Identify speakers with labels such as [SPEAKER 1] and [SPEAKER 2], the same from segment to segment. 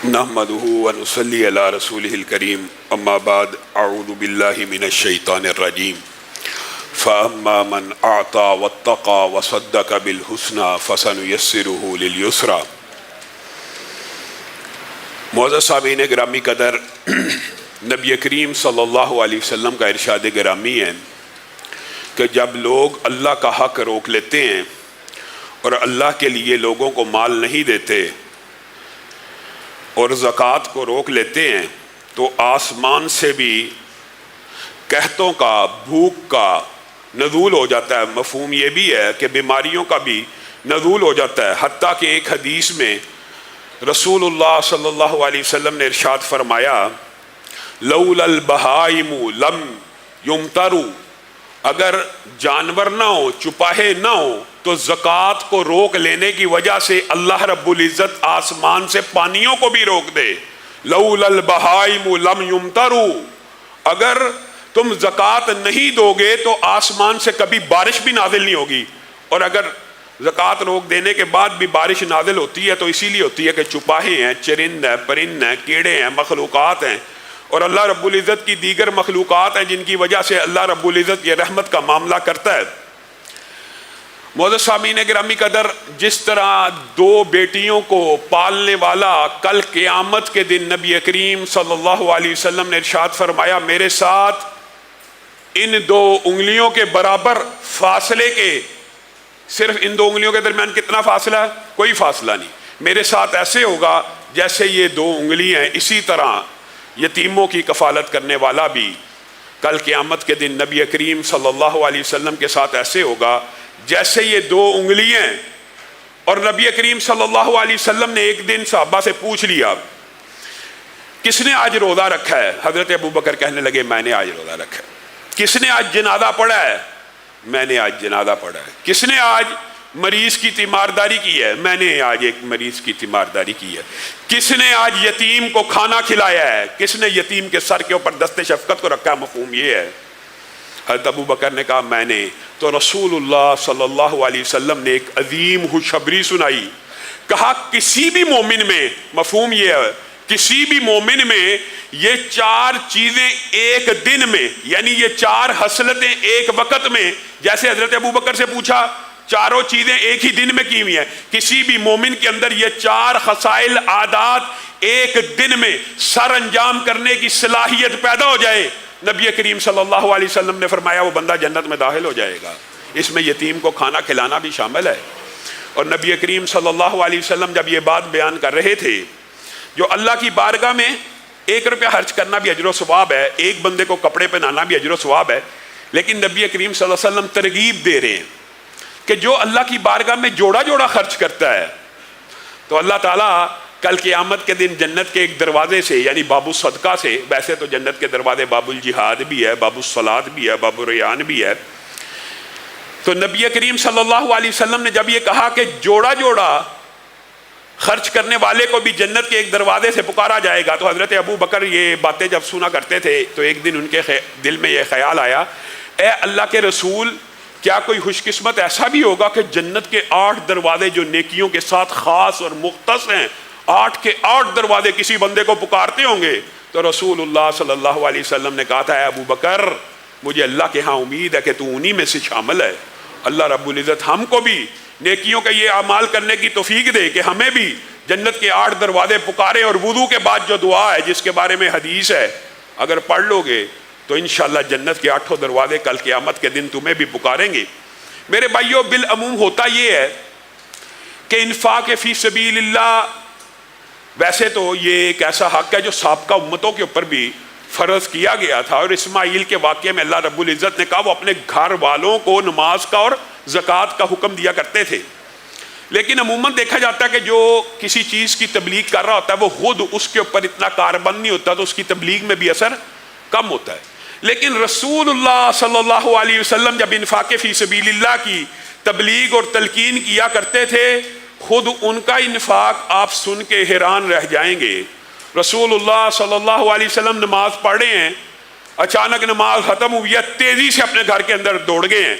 [SPEAKER 1] نحمدہ ونصلی علی رسولہ الکریم اما بعد اعوذ باللہ من الشیطان الرجیم فاما من اعطى واتقى وصدق بالحسنى فسنيسره لليسرى۔ معزز سامعین گرامی قدر، نبی کریم صلی اللہ علیہ وسلم کا ارشاد گرامی ہے کہ جب لوگ اللہ کا حق روک لیتے ہیں اور اللہ کے لیے لوگوں کو مال نہیں دیتے اور زکوٰۃ کو روک لیتے ہیں تو آسمان سے بھی قحطوں کا، بھوک کا نزول ہو جاتا ہے۔ مفہوم یہ بھی ہے کہ بیماریوں کا بھی نزول ہو جاتا ہے، حتیٰ کہ ایک حدیث میں رسول اللہ صلی اللہ علیہ وسلم نے ارشاد فرمایا لولا البہائم لم یمطروا، اگر جانور نہ ہو، چپاہے نہ ہو تو زکوٰۃ کو روک لینے کی وجہ سے اللہ رب العزت آسمان سے پانیوں کو بھی روک دے۔ لولا البہائم لم یمطروا، اگر تم زکوٰۃ نہیں دو گے تو آسمان سے کبھی بارش بھی نازل نہیں ہوگی، اور اگر زکوٰۃ روک دینے کے بعد بھی بارش نازل ہوتی ہے تو اسی لیے ہوتی ہے کہ چپاہے ہیں، چرند ہیں، پرند ہیں، کیڑے ہیں، مخلوقات ہیں، اور اللہ رب العزت کی دیگر مخلوقات ہیں جن کی وجہ سے اللہ رب العزت یہ رحمت کا معاملہ کرتا ہے۔ معزز سامعین گرامی قدر، جس طرح دو بیٹیوں کو پالنے والا کل قیامت کے دن نبی کریم صلی اللہ علیہ وسلم نے ارشاد فرمایا میرے ساتھ ان دو انگلیوں کے برابر فاصلے کے، صرف ان دو انگلیوں کے درمیان کتنا فاصلہ ہے؟ کوئی فاصلہ نہیں، میرے ساتھ ایسے ہوگا جیسے یہ دو انگلی ہیں۔ اسی طرح یتیموں کی کفالت کرنے والا بھی کل قیامت کے دن نبی کریم صلی اللہ علیہ وسلم کے ساتھ ایسے ہوگا جیسے یہ دو انگلیاں ہیں۔ اور نبی کریم صلی اللہ علیہ وسلم نے ایک دن صحابہ سے پوچھ لیا کس نے آج روزہ رکھا ہے؟ حضرت ابو بکر کہنے لگے میں نے آج روزہ رکھا ہے۔ کس نے آج جنازہ پڑھا ہے؟ میں نے آج جنازہ پڑھا ہے۔ کس نے آج مریض کی تیمارداری کی ہے؟ میں نے آج ایک مریض کی تیمارداری کی ہے۔ کس نے آج یتیم کو کھانا کھلایا ہے؟ کس نے یتیم کے سر کے اوپر دست شفقت کو رکھا ہے؟ مفہوم یہ ہے۔ حضرت ابو بکر نے کہا میں نے، تو رسول اللہ صلی اللہ علیہ وسلم نے ایک عظیم خوشخبری سنائی، کہا کسی بھی مومن میں، مفہوم یہ ہے، کسی بھی مومن میں یہ چار چیزیں ایک دن میں، یعنی یہ چار خصلتیں ایک وقت میں، جیسے حضرت ابو بکر سے پوچھا چاروں چیزیں ایک ہی دن میں کی ہوئی ہیں، کسی بھی مومن کے اندر یہ چار خصائل عادات ایک دن میں سر انجام کرنے کی صلاحیت پیدا ہو جائے، نبی کریم صلی اللہ علیہ وسلم نے فرمایا وہ بندہ جنت میں داخل ہو جائے گا۔ اس میں یتیم کو کھانا کھلانا بھی شامل ہے۔ اور نبی کریم صلی اللہ علیہ وسلم جب یہ بات بیان کر رہے تھے، جو اللہ کی بارگاہ میں 1 روپیہ خرچ کرنا بھی اجر و ثواب ہے، ایک بندے کو کپڑے پہنانا بھی اجر و ثواب ہے، لیکن نبی کریم صلی اللہ علیہ وسلم ترغیب دے رہے ہیں کہ جو اللہ کی بارگاہ میں جوڑا جوڑا خرچ کرتا ہے تو اللہ تعالیٰ کل قیامت کے دن جنت کے ایک دروازے سے، یعنی باب الصدقہ سے، ویسے تو جنت کے دروازے باب الجہاد بھی ہے، باب الصلاۃ بھی ہے، باب الریان بھی ہے، تو نبی کریم صلی اللہ علیہ وسلم نے جب یہ کہا کہ جوڑا جوڑا خرچ کرنے والے کو بھی جنت کے ایک دروازے سے پکارا جائے گا، تو حضرت ابو بکر یہ باتیں جب سنا کرتے تھے تو ایک دن ان کے دل میں یہ خیال آیا اے اللہ کے رسول، کیا کوئی خوش قسمت ایسا بھی ہوگا کہ جنت کے 8 دروازے جو نیکیوں کے ساتھ خاص اور مختص ہیں، 8 کے 8 دروازے کسی بندے کو پکارتے ہوں گے؟ تو رسول اللہ صلی اللہ علیہ وسلم نے کہا تھا اے ابو بکر، مجھے اللہ کے ہاں امید ہے کہ تو انہی میں سے شامل ہے۔ اللہ رب العزت ہم کو بھی نیکیوں کا یہ اعمال کرنے کی توفیق دے کہ ہمیں بھی جنت کے 8 دروازے پکارے، اور وضو کے بعد جو دعا ہے جس کے بارے میں حدیث ہے اگر پڑھ لو گے تو انشاءاللہ جنت کے 8 دروازے کل قیامت کے دن تمہیں بھی پکاریں گے۔ میرے بھائیوں، بالعموم ہوتا یہ ہے کہ انفاق فی سبیل اللہ، ویسے تو یہ ایک ایسا حق ہے جو سابقہ امتوں کے اوپر بھی فرض کیا گیا تھا، اور اسماعیل کے واقعے میں اللہ رب العزت نے کہا وہ اپنے گھر والوں کو نماز کا اور زکوٰۃ کا حکم دیا کرتے تھے، لیکن عموماً دیکھا جاتا ہے کہ جو کسی چیز کی تبلیغ کر رہا ہوتا ہے وہ خود اس کے اوپر اتنا کاربند نہیں ہوتا، تو اس کی تبلیغ میں بھی اثر کم ہوتا ہے۔ لیکن رسول اللہ صلی اللہ علیہ وسلم جب انفاق فی سبیل اللہ کی تبلیغ اور تلقین کیا کرتے تھے، خود ان کا انفاق آپ سن کے حیران رہ جائیں گے۔ رسول اللہ صلی اللہ علیہ وسلم نماز پڑھ رہے ہیں، اچانک نماز ختم ہوئی ہے، تیزی سے اپنے گھر کے اندر دوڑ گئے ہیں،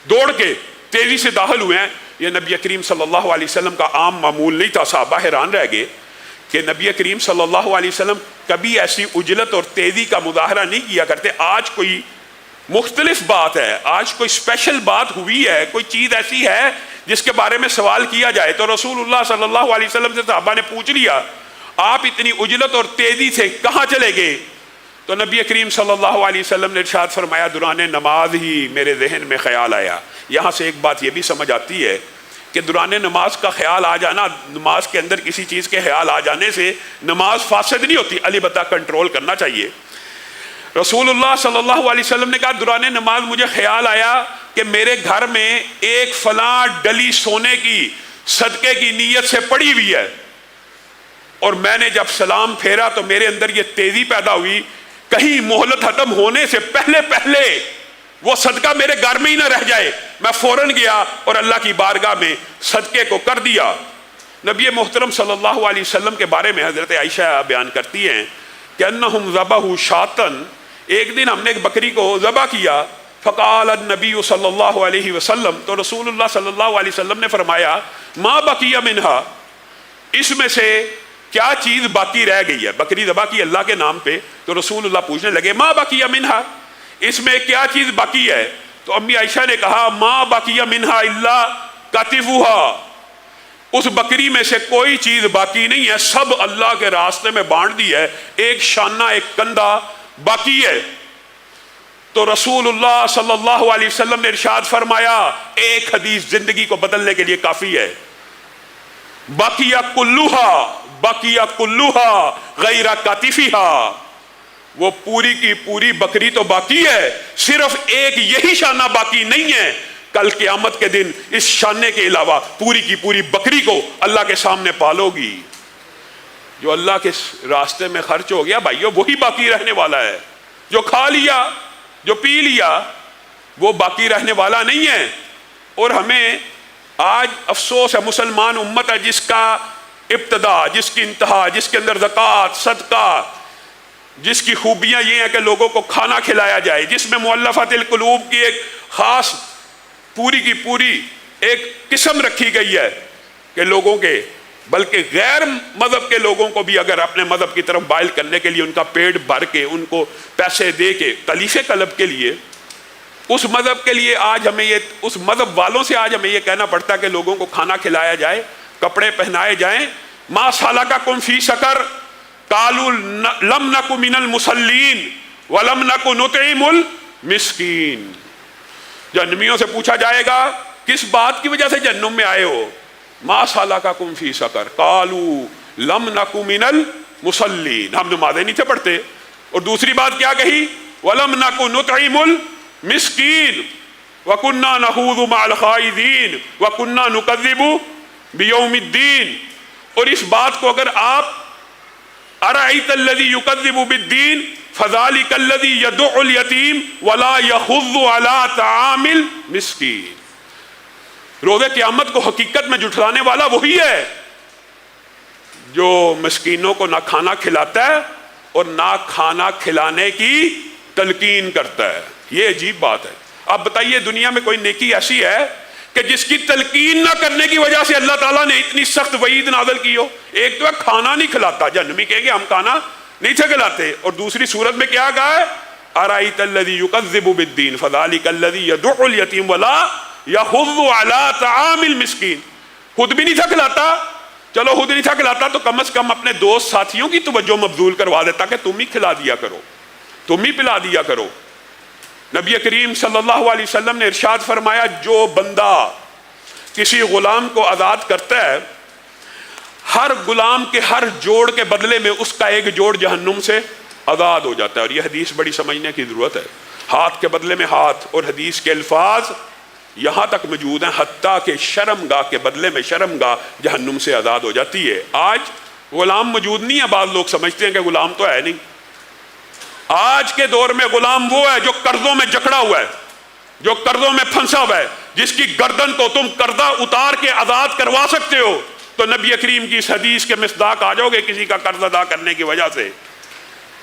[SPEAKER 1] دوڑ کے تیزی سے داخل ہوئے ہیں۔ یہ نبی کریم صلی اللہ علیہ وسلم کا عام معمول نہیں تھا، صحابہ حیران رہ گئے کہ نبی کریم صلی اللہ علیہ وسلم کبھی ایسی اجلت اور تیزی کا مظاہرہ نہیں کیا کرتے. آج کوئی مختلف بات ہے, آج کوئی اسپیشل بات ہوئی ہے, کوئی چیز ایسی ہے جس کے بارے میں سوال کیا جائے تو رسول اللہ صلی اللہ علیہ وسلم سے صحابہ نے پوچھ لیا آپ اتنی اجلت اور تیزی سے کہاں چلے گئے؟ تو نبی کریم صلی اللہ علیہ وسلم نے ارشاد فرمایا دوران نماز ہی میرے ذہن میں خیال آیا. یہاں سے ایک بات یہ بھی سمجھ آتی ہے کہ دوران نماز کا خیال آ جانا, نماز کے اندر کسی چیز کے خیال آ جانے سے نماز فاسد نہیں ہوتی, البتہ کنٹرول کرنا چاہیے. رسول اللہ صلی اللہ علیہ وسلم نے کہا دوران نماز مجھے خیال آیا کہ میرے گھر میں ایک فلاں ڈلی سونے کی صدقے کی نیت سے پڑی ہوئی ہے, اور میں نے جب سلام پھیرا تو میرے اندر یہ تیزی پیدا ہوئی کہیں مہلت ختم ہونے سے پہلے پہلے وہ صدقہ میرے گھر میں ہی نہ رہ جائے. میں فوراً گیا اور اللہ کی بارگاہ میں صدقے کو کر دیا. نبی محترم صلی اللہ علیہ وسلم کے بارے میں حضرت عائشہ بیان کرتی ہیں کہ انہم ذبحوا شاطن, ایک دن ہم نے ایک بکری کو ذبح کیا. فقال النبی صلی اللہ علیہ وسلم, تو رسول اللہ صلی اللہ علیہ وسلم نے فرمایا ما بقی منہا, اس میں سے کیا چیز باقی رہ گئی ہے؟ بکری ذبح کی اللہ کے نام پہ, تو رسول اللہ پوچھنے لگے ما بقی منہا, اس میں کیا چیز باقی ہے؟ تو امی عائشہ نے کہا ما بقی منہا الا کتفھا, اس بکری میں سے کوئی چیز باقی نہیں ہے, سب اللہ کے راستے میں بانٹ دی ہے, ایک شانہ ایک کندھا باقی ہے. تو رسول اللہ صلی اللہ علیہ وسلم نے ارشاد فرمایا ایک حدیث زندگی کو بدلنے کے لیے کافی ہے, باقیہ کلوہا, باقیہ کلوہا غیر کتفھا, وہ پوری کی پوری بکری تو باقی ہے, صرف ایک یہی شانہ باقی نہیں ہے. کل قیامت کے دن اس شانے کے علاوہ پوری کی پوری بکری کو اللہ کے سامنے پالو گی. جو اللہ کے راستے میں خرچ ہو گیا بھائیو وہی باقی رہنے والا ہے, جو کھا لیا جو پی لیا وہ باقی رہنے والا نہیں ہے. اور ہمیں آج افسوس ہے, مسلمان امت ہے جس کا ابتدا, جس کی انتہا, جس کے اندر زکوٰۃ صدقہ, جس کی خوبیاں یہ ہیں کہ لوگوں کو کھانا کھلایا جائے, جس میں مؤلفۃ القلوب کی ایک خاص پوری کی پوری ایک قسم رکھی گئی ہے کہ لوگوں کے, بلکہ غیر مذہب کے لوگوں کو بھی اگر اپنے مذہب کی طرف بائل کرنے کے لیے ان کا پیٹ بھر کے ان کو پیسے دے کے خلیفہ قلب کے لیے, اس مذہب کے لیے آج ہمیں یہ, اس مذہب والوں سے آج ہمیں یہ کہنا پڑتا ہے کہ لوگوں کو کھانا کھلایا جائے, کپڑے پہنائے جائیں. ما سلککم فی سقر قالوا لم نک من المصلین ولم نک نطعم المسکین. جہنمیوں سے پوچھا جائے گا کس بات کی وجہ سے جہنم میں آئے ہو؟ ما سلککم فی سقر قالوا لم نک من المصلین, ہم نمازیں نہیں تھے پڑھتے. اور دوسری بات کیا کہی؟ ولم نک نطعم المسکین وکننا نخوض مع الخائضین وکننا نکذب بیوم الدین. اور اس بات کو اگر آپ ارأیت الذی یکذب بالدین فذلک الذی یدع الیتیم ولا یحض علی طعام المسکین, روز قیامت کو حقیقت میں جھٹلانے والا وہی ہے جو مسکینوں کو نہ کھانا کھلاتا ہے اور نہ کھانا کھلانے کی تلقین کرتا ہے. یہ عجیب بات ہے. اب بتائیے دنیا میں کوئی نیکی ایسی ہے کہ جس کی تلقین نہ کرنے کی وجہ سے اللہ تعالیٰ نے اتنی سخت وعید نازل کی ہو؟ ایک تو ہے کھانا نہیں کھلاتا, جہنمی کہیں گے ہم کھانا نہیں تھے کھلاتے, اور دوسری صورت میں کیا کہا ہے؟ ارأیت الذی یکذب بالدین فذلک الذی یدع الیتیم ولا یحض علی طعام المسکین. خود بھی نہیں تھا کھلاتا, چلو خود نہیں تھا کھلاتا تو کم از کم اپنے دوست ساتھیوں کی توجہ مبذول کروا دیتا کہ تم ہی کھلا دیا کرو, تم ہی پلا دیا کرو. نبی کریم صلی اللہ علیہ وسلم نے ارشاد فرمایا جو بندہ کسی غلام کو آزاد کرتا ہے, ہر غلام کے ہر جوڑ کے بدلے میں اس کا ایک جوڑ جہنم سے آزاد ہو جاتا ہے. اور یہ حدیث بڑی سمجھنے کی ضرورت ہے. ہاتھ کے بدلے میں ہاتھ, اور حدیث کے الفاظ یہاں تک موجود ہیں حتیٰ کہ شرمگاہ کے بدلے میں شرمگاہ جہنم سے آزاد ہو جاتی ہے. آج غلام موجود نہیں ہے, بعض لوگ سمجھتے ہیں کہ غلام تو ہے نہیں. آج کے دور میں غلام وہ ہے جو قرضوں میں جکڑا ہوا ہے, جو قرضوں میں پھنسا ہوا ہے, جس کی گردن کو تم قرضہ اتار کے آزاد کروا سکتے ہو. تو نبی کریم کی اس حدیث کے مصداق آ جاؤ گے کسی کا قرض ادا کرنے کی وجہ سے,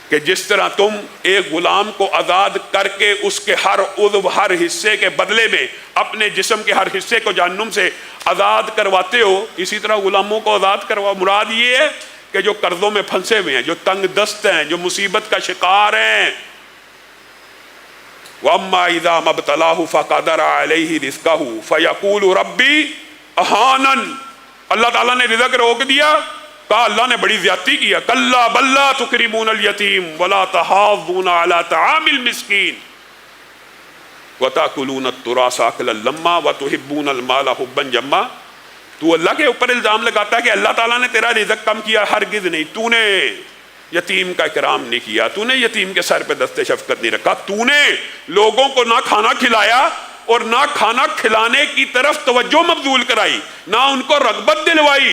[SPEAKER 1] کہ جس طرح تم ایک غلام کو آزاد کر کے اس کے ہر عضو ہر حصے کے بدلے میں اپنے جسم کے ہر حصے کو جہنم سے آزاد کرواتے ہو, اسی طرح غلاموں کو آزاد کروا. مراد یہ ہے کہ جو قرضوں میں پھنسے ہوئے ہیں، جو تنگ دست ہیں، جو مصیبت کا شکار ہیں. وَأَمَّا إِذَا مَا ابْتَلَاهُ فَقَدَرَ عَلَيْهِ رِزْقَهُ فَيَقُولُ رَبِّي أَهَانَنِ. اللہ تعالیٰ نے رزق روک دیا، کہا اللہ نے بڑی زیادتی کیا. کَلَّا بَل لَّا تُكْرِمُونَ الْيَتِيمَ وَلَا تَحَاضُّونَ عَلَىٰ طَعَامِ الْمِسْكِينِ وَتَأْكُلُونَ التُّرَاثَ أَكْلًا لَمًّا وَتُحِبُّونَ الْمَالَ حُبًّا جَمًّا. تو اللہ کے اوپر الزام لگاتا ہے کہ اللہ تعالیٰ نے تیرا رزق کم کیا. ہرگز نہیں. تو نے یتیم کا اکرام نہیں کیا، تو نے یتیم کے سر پہ دست شفقت نہیں رکھا، تو نے لوگوں کو نہ کھانا کھلایا اور نہ کھانا کھلانے کی طرف توجہ مبذول کرائی، نہ ان کو رغبت دلوائی.